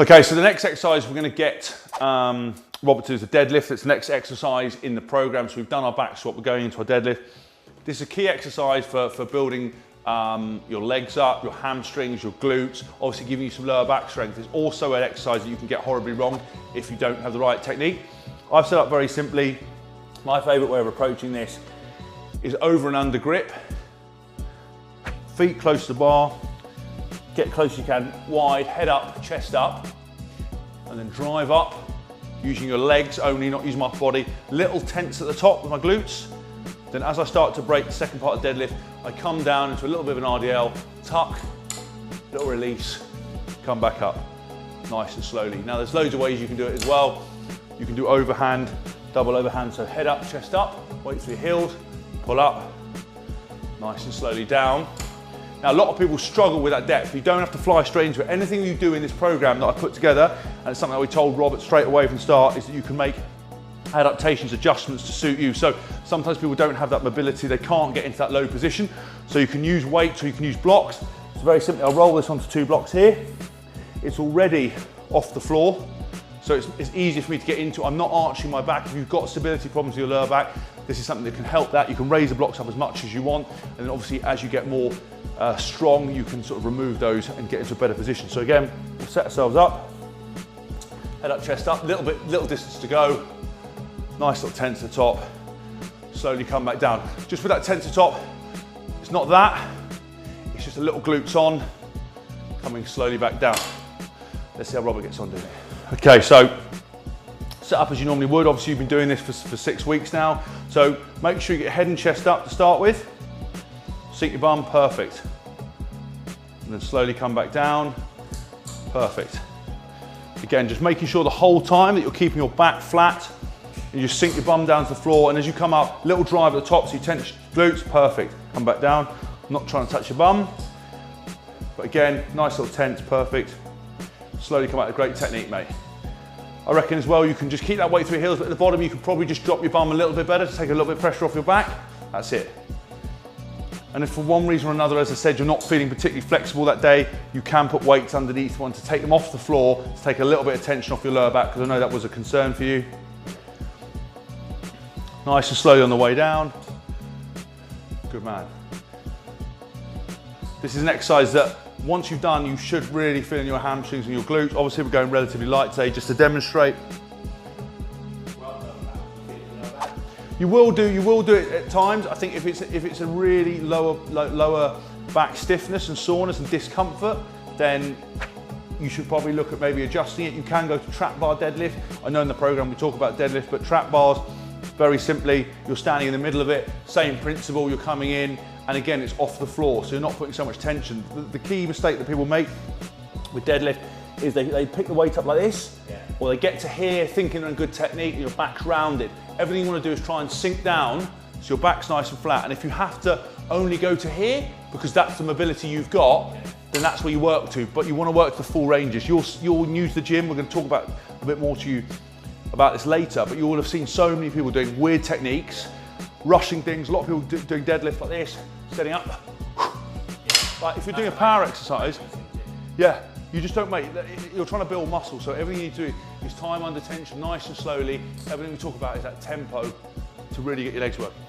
Okay, so the next exercise we're going to get Robert to do is the deadlift. It's the next exercise in the program. So we've done our back squat, we're going into our deadlift. This is a key exercise for building your legs up, your hamstrings, your glutes, obviously giving you some lower back strength. It's also an exercise that you can get horribly wrong if you don't have the right technique. I've set up very simply. My favorite way of approaching this is over and under grip, feet close to the bar, get close as you can, wide, head up, chest up, and then drive up, using your legs only, not using my body. Little tense at the top with my glutes. Then as I start to break the second part of deadlift, I come down into a little bit of an RDL, tuck, little release, come back up, nice and slowly. Now there's loads of ways you can do it as well. You can do overhand, double overhand, so head up, chest up, wait for your heels, pull up, nice and slowly down. Now a lot of people struggle with that depth. You don't have to fly straight into it. Anything you do in this program that I put together, and it's something that we told Robert straight away from the start, is that you can make adaptations, adjustments to suit you. So sometimes people don't have that mobility, they can't get into that low position. So you can use weights or you can use blocks. It's very simple. I'll roll this onto 2 blocks here. It's already off the floor, so it's easier for me to get into. I'm not arching my back. If you've got stability problems with your lower back, this is something that can help that. You can raise the blocks up as much as you want, and then obviously as you get more strong, you can sort of remove those and get into a better position. So again, we'll set ourselves up, head up, chest up, little distance to go. Nice little tense at the top, slowly come back down. Just with that tense at the top, it's not that, it's just a little glutes on, coming slowly back down. Let's see how Robert gets on doing it. Okay, so set up as you normally would. Obviously you've been doing this for 6 weeks now. So make sure you get head and chest up to start with. Sink your bum, perfect. And then slowly come back down, perfect. Again, just making sure the whole time that you're keeping your back flat, and you just sink your bum down to the floor, and as you come up, little drive at the top, so you tense glutes, perfect. Come back down, not trying to touch your bum, but again, nice little tense, perfect. Slowly come out, a great technique, mate. I reckon as well, you can just keep that weight through your heels, but at the bottom, you can probably just drop your bum a little bit better to take a little bit of pressure off your back. That's it. And if for one reason or another, as I said, you're not feeling particularly flexible that day, you can put weights underneath one to take them off the floor, to take a little bit of tension off your lower back, because I know that was a concern for you. Nice and slowly on the way down. Good man. This is an exercise that once you've done, you should really feel in your hamstrings and your glutes. Obviously we're going relatively light today just to demonstrate. You will do it at times. I think if it's a really lower back stiffness and soreness and discomfort, then you should probably look at maybe adjusting it. You can go to trap bar deadlift. I know in the program we talk about deadlift, but trap bars, very simply, you're standing in the middle of it, same principle, you're coming in, and again, it's off the floor, so you're not putting so much tension. The key mistake that people make with deadlift is they pick the weight up like this, or they get to here thinking they're in good technique and your back's rounded. Everything you want to do is try and sink down so your back's nice and flat, and if you have to only go to here, because that's the mobility you've got, then that's where you work to, but you want to work the full ranges. You're new to the gym, we're going to talk about a bit more to you about this later, but you will have seen so many people doing weird techniques, rushing things. A lot of people doing deadlift like this, setting up. Like if you're doing a power exercise, yeah, you just don't make, you're trying to build muscle, so everything you need to do is time under tension, nice and slowly. Everything we talk about is that tempo to really get your legs working.